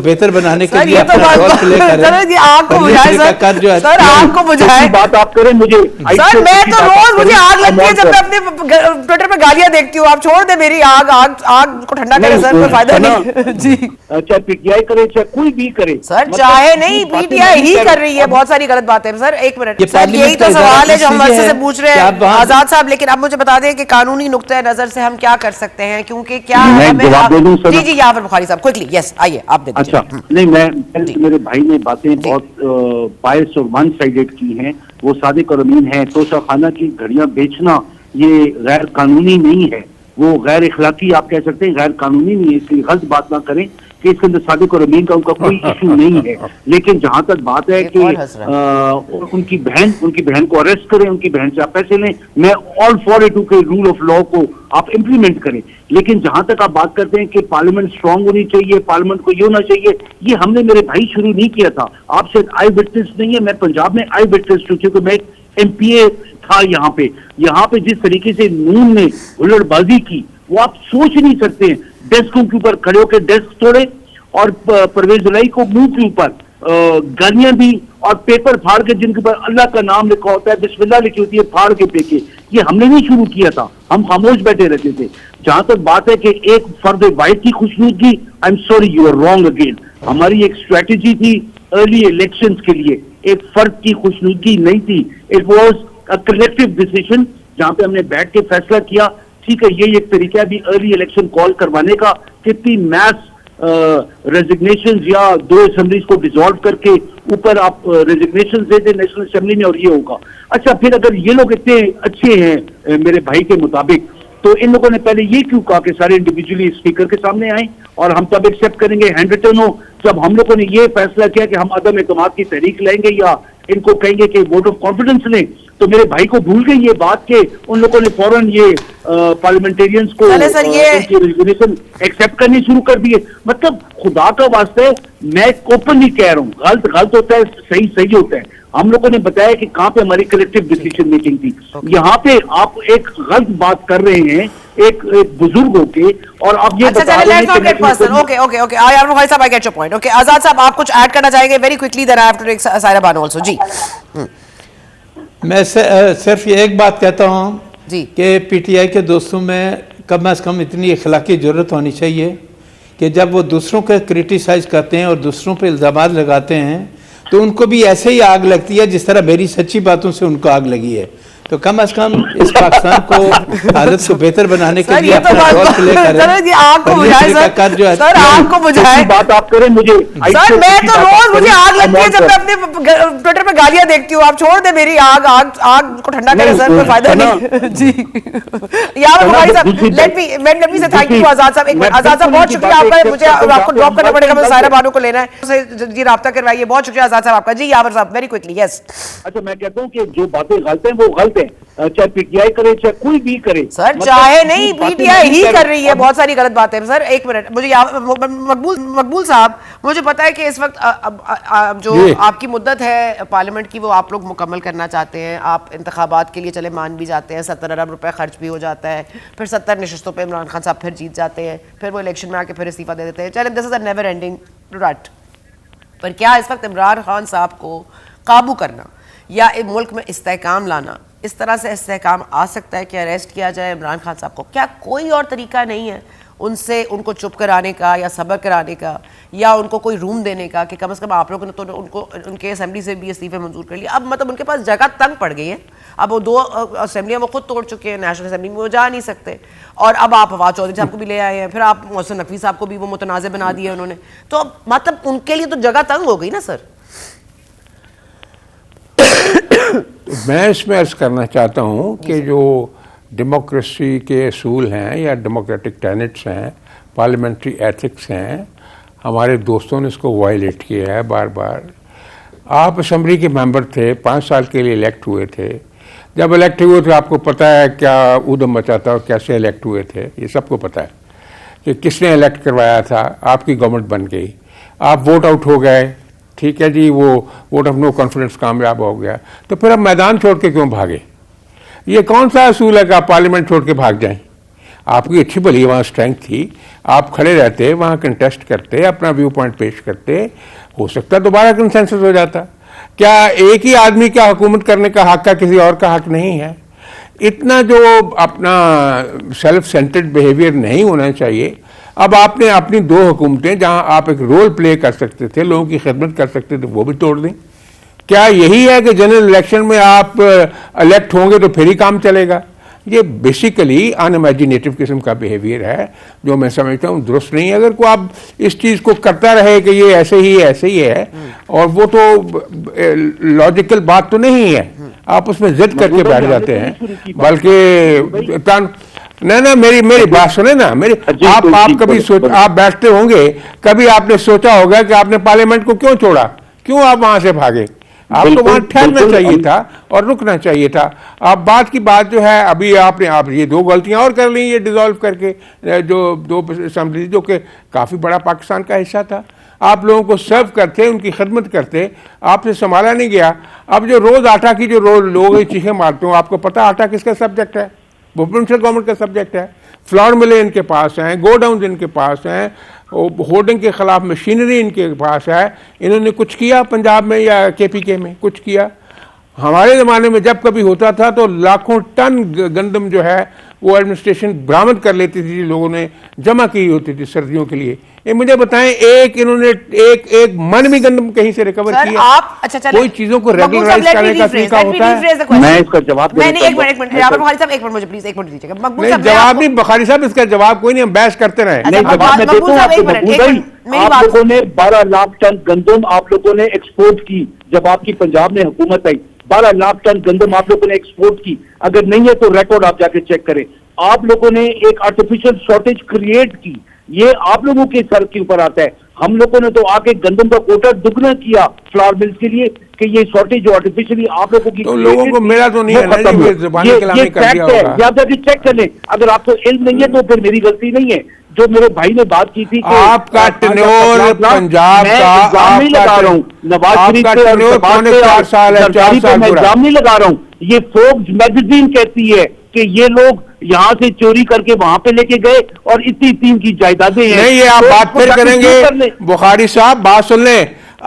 بہتر بنانے کے لیے آگ کو بجھائے سر، آگ کو بجھائے بات آپ کریں مجھے سر، میں تو روز مجھے آگ لگتی ہے جب میں اپنے ٹویٹر پہ گالیاں دیکھتی ہوں. آپ چھوڑ دیں میری آگ کو ٹھنڈا کرے سر، کوئی فائدہ نہیں. جی چاہے پی ٹی آئی کرے چاہے کوئی بھی کرے سر، چاہے نہیں پی ٹی آئی ہی کر رہی ہے بہت ساری غلط باتیں. سر ایک منٹ سر، یہی تو سوال ہے جو ہم عرصے سے پوچھ رہے ہیں آزاد صاحب، لیکن اب مجھے بتا دیں کہ قانونی نقطۂ نظر سے ہم کیا کر سکتے ہیں، کیونکہ کیا جی جی یافر بخاری صاحب کوئکلی یس آئیے آپ دے دیجیے. اچھا نہیں، میں میرے بھائی نے باتیں بہت بائس اور ون سائیڈڈ کی ہیں. وہ صادق اور امین ہیں. توشہ خانہ کی گھڑیاں بیچنا یہ غیر قانونی نہیں ہے، وہ غیر اخلاقی آپ کہہ سکتے ہیں، غیر قانونی نہیں ہے. اس لیے غلط بات نہ کریں کہ اس کے اندر صادق اور امین کا ان کا کوئی ایشو نہیں ہے. لیکن جہاں تک بات ہے کہ ان کی بہن کو اریسٹ کریں، ان کی بہن سے آپ پیسے لیں، میں آل فار اٹ کہ رول آف لا کو آپ امپلیمنٹ کریں. لیکن جہاں تک آپ بات کرتے ہیں کہ پارلیمنٹ اسٹرانگ ہونی چاہیے، پارلیمنٹ کو یہ ہونا چاہیے، یہ ہم نے میرے بھائی شروع نہیں کیا تھا. آپ سے آئی وٹنس نہیں ہے، میں پنجاب میں آئی وٹنس ہوں کیونکہ میں ایک ایم پی اے تھا. یہاں پہ جس طریقے سے نون نے ہلڑ بازی کی وہ آپ سوچ نہیں سکتے ہیں. ڈیسکوں کے اوپر کھڑے ہو کے ڈیسک توڑے اور پرویز الہی کو منہ کے اوپر گالیاں دی اور پیپر پھاڑ کے جن کے اوپر اللہ کا نام لکھا ہوتا ہے، بسم اللہ لکھی ہوتی ہے، پھاڑ کے پھینکے. یہ ہم نے نہیں شروع کیا تھا، ہم خاموش بیٹھے رہتے تھے. جہاں تک بات ہے کہ ایک فرد واحد کی خوشنودگی، I am sorry you are wrong again. ہماری ایک اسٹریٹجی تھی ارلی الیکشنز کے لیے، ایک فرد کی خوشنودگی نہیں تھی. It was a collective decision جہاں پہ ہم نے بیٹھ کے فیصلہ کیا. ٹھیک ہے، یہ ایک طریقہ بھی ارلی الیکشن کال کروانے کا. کتنی میس ریزگنیشنز یا دو اسمبلیز کو ڈیزالو کر کے اوپر آپ ریزگنیشن دے دیں نیشنل اسمبلی میں اور یہ ہوگا. اچھا پھر اگر یہ لوگ اتنے اچھے ہیں میرے بھائی کے مطابق، تو ان لوگوں نے پہلے یہ کیوں کہا کہ سارے انڈیویجولی اسپیکر کے سامنے آئیں اور ہم تب ایکسیپٹ کریں گے ہینڈ ریٹن ہو. جب ہم لوگوں نے یہ فیصلہ کیا کہ ہم عدم اعتماد کی تحریک لائیں گے یا ان کو کہیں گے کہ ووٹ آف کانفیڈنس لیں، تو میرے بھائی کو بھول گئی یہ بات کہ ان لوگوں نے فوراً یہ پارلیمنٹیرینز کو ریزگنیشن ایکسیپٹ کرنی شروع کر دیے. مطلب خدا کا واسطہ ہے، میں اوپنلی کہہ رہا ہوں، غلط ہوتا ہے، صحیح ہوتا ہے. ہم لوگوں نے بتایا کہ کہاں پہ ہماری کلیکٹو ڈیسیژن میکنگ تھی. یہاں پہ آپ ایک غلط بات کر رہے ہیں ایک بزرگ ہو کے، اور آپ یہ بتا رہے ہیں کہ آزاد صاحب آپ کچھ ایڈ کرنا چاہیں گے very quickly, then I have to take Saira Bano also. جی میں صرف یہ ایک بات کہتا ہوں کہ پی ٹی آئی کے دوستوں میں کم از کم اتنی اخلاقی جرت ہونی چاہیے کہ جب وہ دوسروں کو کریٹیسائز کرتے ہیں اور دوسروں پہ الزامات لگاتے ہیں تو ان کو بھی ایسے ہی آگ لگتی ہے جس طرح میری سچی باتوں سے ان کو آگ لگی ہے. تو کم از کم اس پاکستان کو حالت کو بہتر بنانے کے لیے اپنا رول پلے کریں. سر آگ کو بجھائے بات آپ کریں مجھے سر، میں تو روز مجھے آگ لگتی ہے جب میں اپنے ٹویٹر پہ گالیاں دیکھتی ہوں. آپ چھوڑ دیں میری آگ کو ٹھنڈا کرے سر، کوئی فائدہ نہیں. جی یافر بخاری صاحب لیٹ می سے تھینک یو. آزاد صاحب آزاد صاحب بہت شکریہ آپ کا، مجھے آپ کو ڈراپ کرنا پڑے گا، مجھے سائرہ بانو کو لینا ہے. جی رابطہ کروائیے. بہت شکریہ آزاد صاحب آپ کا. جی یافر صاحب ویری کوئکلی یس. اچھا میں کہتا ہوں کہ جو باتیں غلط ہیں وہ غلط ہیں، چاہے پی ٹی آئی کرے چاہے کوئی بھی کرے. سر چاہے نہیں پی ٹی آئی ہی کر رہی ہے بہت ساری غلط باتیں. سر ایک منٹ مجھے مقبول صاحب، مجھے پتا ہے کہ اس وقت جو آپ کی مدت ہے پارلیمنٹ کی وہ آپ لوگ مکمل کرنا چاہتے ہیں. آپ انتخابات کے لیے چلے مان بھی جاتے ہیں، 70 ارب روپے خرچ بھی ہو جاتا ہے، پھر 70 نشستوں پہ عمران خان صاحب پھر جیت جاتے ہیں، پھر وہ الیکشن میں آ کے پھر استعفیٰ دے دیتے ہیں. چلیں دس از اے نیور اینڈنگ رٹ. پر کیا اس وقت عمران خان صاحب کو قابو کرنا یا ملک میں استحکام لانا، اس طرح سے استحکام آ سکتا ہے کہ اریسٹ کیا جائے عمران خان صاحب کو؟ کیا کوئی اور طریقہ نہیں ہے ان کو چپ کرانے کا یا صبر کرانے کا یا ان کو کوئی روم دینے کا کہ کم از کم آپ لوگوں نے تو ان کے اسمبلی سے بھی استعفے منظور کر لیا؟ اب مطلب ان کے پاس جگہ تنگ پڑ گئی ہے. اب وہ 2 اسمبلیاں وہ خود توڑ چکے ہیں، نیشنل اسمبلی میں وہ جا نہیں سکتے، اور اب آپ فواد چودھری صاحب کو بھی لے آئے ہیں، پھر آپ محسن نقوی صاحب کو بھی وہ متنازع بنا دیا انہوں نے. تو مطلب ان کے لیے تو جگہ تنگ ہو گئی نا سر. میں اس میں عرض کرنا چاہتا ہوں کہ جو ڈیموکریسی کے اصول ہیں یا ڈیموکریٹک ٹینٹس ہیں، پارلیمنٹری ایتھکس ہیں، ہمارے دوستوں نے اس کو وائلیٹ کیا ہے بار بار. آپ اسمبلی کے ممبر تھے، 5 سال کے لیے الیکٹ ہوئے تھے. جب الیکٹ ہوئے تو آپ کو پتہ ہے کیا ادھم مچا تھا اور کیسے الیکٹ ہوئے تھے، یہ سب کو پتہ ہے کہ کس نے الیکٹ کروایا تھا. آپ کی گورنمنٹ بن گئی، آپ ووٹ آؤٹ ہو گئے، ٹھیک ہے جی، وہ ووٹ آف نو کانفیڈنس کامیاب ہو گیا. تو پھر اب میدان چھوڑ کے کیوں بھاگے؟ یہ کون سا اصول ہے کہ آپ پارلیمنٹ چھوڑ کے بھاگ جائیں؟ آپ کی اچھی بھلی وہاں اسٹرینگ تھی, آپ کھڑے رہتے, وہاں کنٹیسٹ کرتے, اپنا ویو پوائنٹ پیش کرتے, ہو سکتا دوبارہ کنسنسس ہو جاتا. کیا ایک ہی آدمی کا حکومت کرنے کا حق ہے, کسی اور کا حق نہیں ہے؟ اتنا جو اپنا سیلف سینٹرڈ بیہیویئر نہیں ہونا چاہیے. اب آپ نے اپنی 2 حکومتیں جہاں آپ ایک رول پلے کر سکتے تھے, لوگوں کی خدمت کر سکتے تھے, وہ بھی توڑ دیں. کیا یہی ہے کہ جنرل الیکشن میں آپ الیکٹ ہوں گے تو پھر ہی کام چلے گا؟ یہ بیسیکلی ان امیجینیٹو قسم کا بیہیویئر ہے جو میں سمجھتا ہوں درست نہیں ہے. اگر کوئی آپ اس چیز کو کرتا رہے کہ یہ ایسے ہی ہے, اور وہ تو لاجیکل بات تو نہیں ہے, آپ اس میں ضد کر کے بیٹھ جاتے ہیں. بلکہ نہ میری بات سنیں نا, آپ کبھی آپ بیٹھتے ہوں گے, کبھی آپ نے سوچا ہوگا کہ آپ نے پارلیمنٹ کو کیوں چھوڑا, کیوں آپ وہاں سے بھاگے؟ آپ کو وہاں ٹھہرنا چاہیے تھا اور رکنا چاہیے تھا. آپ بات کی بات جو ہے, ابھی آپ یہ 2 غلطیاں اور کر لیں, یہ ڈیزالو کر کے جو 2 اسمبلی جو کہ کافی بڑا پاکستان کا حصہ تھا, آپ لوگوں کو سرو کرتے, ان کی خدمت کرتے, آپ سے سنبھالا نہیں گیا. اب جو روز آٹا کی جو لوگ چیخیں مارتے ہوں, آپ کو پتا آٹا کس کا سبجیکٹ ہے؟ وہ پروونشل گورنمنٹ کا سبجیکٹ ہے. فلاور ملیں ان کے پاس ہیں, گو ڈاؤنز ان کے پاس ہیں, ہورڈنگ کے خلاف مشینری ان کے پاس ہے. انہوں نے کچھ کیا پنجاب میں یا KPK میں؟ کچھ کیا؟ ہمارے زمانے میں جب کبھی ہوتا تھا تو لاکھوں ٹن گندم جو ہے وہ ایڈمنسٹریشن برآمد کر لیتی تھی, لوگوں نے جمع کی ہوتی تھی سردیوں کے لیے. مجھے بتائیں, انہوں نے ایک من بھی گندم کہیں سے ریکور کیا؟ کوئی چیزوں کو ریگولرائز کرنے کا طریقہ ہوتا ہے. میں اس کا جواب ایک منٹ مجھے پلیز ایک منٹ دیجیے گا. جواب نہیں بخاری صاحب, اس کا جواب کوئی نہیں, ہم بحث کرتے رہے. آپ لوگوں نے 12 لاکھ ٹن گندم آپ لوگوں نے ایکسپورٹ کی جب آپ کی پنجاب میں حکومت آئی. 12 لاکھ ٹن گندم آپ لوگوں نے ایکسپورٹ کی. اگر نہیں ہے تو ریکارڈ آپ جا کے چیک کریں. آپ لوگوں نے ایک آرٹیفیشل شارٹیج کریٹ کی, یہ آپ لوگوں کے سر کے اوپر آتا ہے. ہم لوگوں نے تو آ کے گندم کا کوٹا دگنا کیا فلاور ملز کے لیے کہ یہ شارٹیج جو آرٹیفیشلی آپ لوگوں کی, تو لوگوں کو میرا تو نہیں ہے, زبانی کلامی کر دیا ہوگا. یہ آپ جا کے چیک کر لیں. اگر آپ کو علم نہیں ہے تو پھر میری غلطی نہیں ہے. جو میرے بھائی نے بات کی تھی, آپ کا ٹینیور پنجاب کا, الزام نہیں لگا رہا ہوں نواز شریف پہ, 4 سال ہے, 4 سال میں الزام نہیں لگا رہا ہوں. یہ فوکس میگزین کہتی ہے کہ یہ لوگ یہاں سے چوری کر کے وہاں پہ لے کے گئے اور اتنی کی جائیدادیں ہیں. نہیں, یہ آپ بات پھر کریں گے. بخاری صاحب بات سن لیں,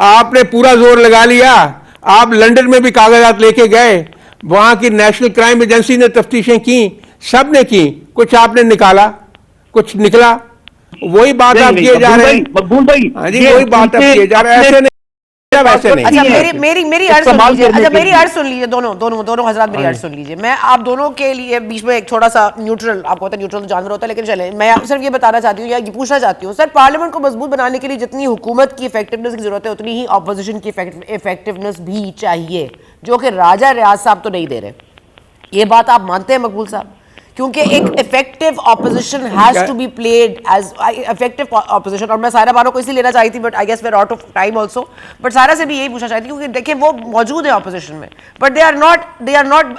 آپ نے پورا زور لگا لیا. آپ لنڈن میں بھی کاغذات لے کے گئے, وہاں کی نیشنل کرائم ایجنسی نے تفتیشیں کی, سب نے کی, کچھ آپ نے نکالا, کچھ نکلا. وہی بات آپ کیے جا رہے ہیں مقبول بھائی, وہی بات آپ کیے جا رہے ہیں, ایسے نہیں. میری عرض سن لیجیے. اچھا میری عرض سن لیجیے, دونوں حضرات میری عرض سن لیجیے. میں آپ دونوں کے لیے بیچ میں ایک تھوڑا سا نیوٹرل, آپ کو پتا ہے نیوٹرل جانور ہوتا ہے, لیکن چلیں میں صرف یہ بتانا چاہتی ہوں یا یہ پوچھنا چاہتی ہوں, سر پارلیمنٹ کو مضبوط بنانے کے لیے جتنی حکومت کی افیکٹونیس کی ضرورت ہے اتنی ہی اپوزیشن کی افیکٹونیس بھی چاہیے, جو کہ راجہ ریاض صاحب تو نہیں دے رہے. یہ بات آپ مانتے ہیں مقبول صاحب؟ کیونکہ ایک effective opposition has to be played as effective opposition. اور میں سارا باروں کو اسی لینا چاہی تھی, but I guess we are out of time also. بٹ سارا سے بھی یہی پوچھنا چاہتی ہوں کیونکہ دیکھیں وہ موجود ہیں اپوزیشن میں, but they are not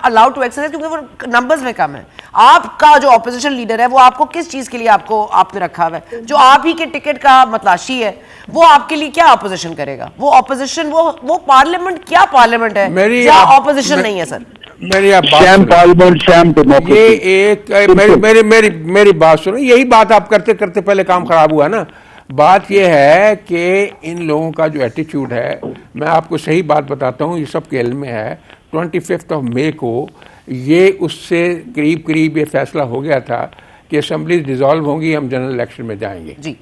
allowed to exercise کیونکہ وہ نمبرز میں کم ہے. آپ کا جو اپوزیشن لیڈر ہے وہ آپ کو کس چیز کے لیے آپ نے رکھا ہوا ہے؟ جو آپ ہی کے ٹکٹ کا متلاشی ہے, وہ آپ کے لیے کیا اپوزیشن کرے گا؟ وہ اپوزیشن وہ پارلیمنٹ کیا پارلیمنٹ ہے کیا اپوزیشن نہیں ہے؟ سر میری بات سنو, یہی بات آپ کرتے کرتے پہلے کام خراب ہوا نا. بات یہ ہے کہ ان لوگوں کا جو ایٹیچیوڈ ہے, میں آپ کو صحیح بات بتاتا ہوں, یہ سب کے علم میں ہے. 25 مئی کو یہ اس سے قریب یہ فیصلہ ہو گیا تھا کہ اسمبلیز ڈیزالو ہوں گی, ہم جنرل الیکشن میں جائیں گے جی.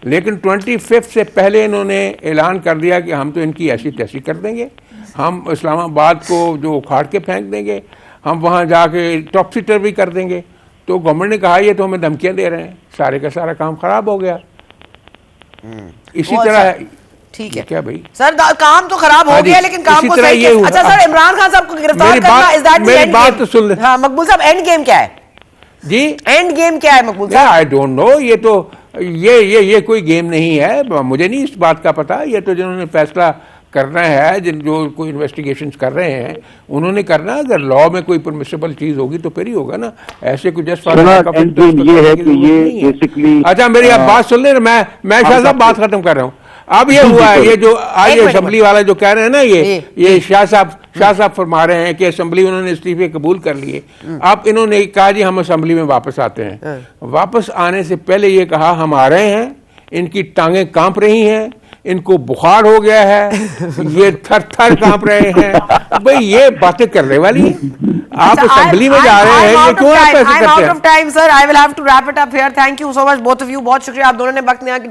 لیکن 25 سے پہلے انہوں نے اعلان کر دیا کہ ہم تو ان کی ایسی تیسی کر دیں گے, ہم اسلام آباد کو جو اکھاڑ کے پھینک دیں گے, ہم وہاں جا کے ٹاپ سیٹر بھی کر دیں گے. تو گورنمنٹ نے کہا یہ تو ہمیں دھمکیاں دے رہے ہیں, سارے کا سارا کام خراب ہو گیا. اسی طرح ٹھیک ہے کیا بھائی سر, کام تو خراب ہو گیا لیکن کام کو صحیح. اچھا سر, عمران خان صاحب کو گرفتار کرنا, میری بات تو سن لیں. ہاں مقبول صاحب, اینڈ گیم کیا ہے جی؟ اینڈ گیم کیا ہے مقبول صاحب؟ آئی ڈونٹ نو, یہ تو یہ کوئی گیم نہیں ہے, مجھے نہیں اس بات کا پتا. یہ تو جنہوں نے فیصلہ کرنا ہے, جو کوئی انویسٹیگیشنز کر رہے ہیں انہوں نے کرنا. اگر لا میں کوئی پرمیسیبل چیز ہوگی تو پھر ہی ہوگا نا, ایسے کوئی جسٹ یہ ہے کہ یہ بیسیکلی. اچھا میری آپ بات سن لیں, میں شاہ صاحب بات ختم کر رہا ہوں. اب یہ ہوا ہے, یہ جو آج اسمبلی والا جو کہہ رہے ہیں نا, یہ شاہ صاحب فرما رہے ہیں کہ اسمبلی انہوں نے استعفے قبول کر لیے. اب انہوں نے کہا جی ہم اسمبلی میں واپس آتے ہیں. واپس آنے سے پہلے یہ کہا ہم آ رہے ہیں, ان کی ٹانگیں کانپ رہی ہیں, ان کو بخار ہو گیا ہے, یہ تھر تھر کانپ رہے ہیں. بھئی یہ باتیں کرنے والی ہیں؟ آپ اسمبلی میں جا رہے ہیں, یہ کیوں آپ ایسے کرتے ہیں؟ I'm out of time, sir. I will have to wrap it up here. Thank you so much, both of you. بہت شکریہ, آپ دونوں نے وقت نکالا.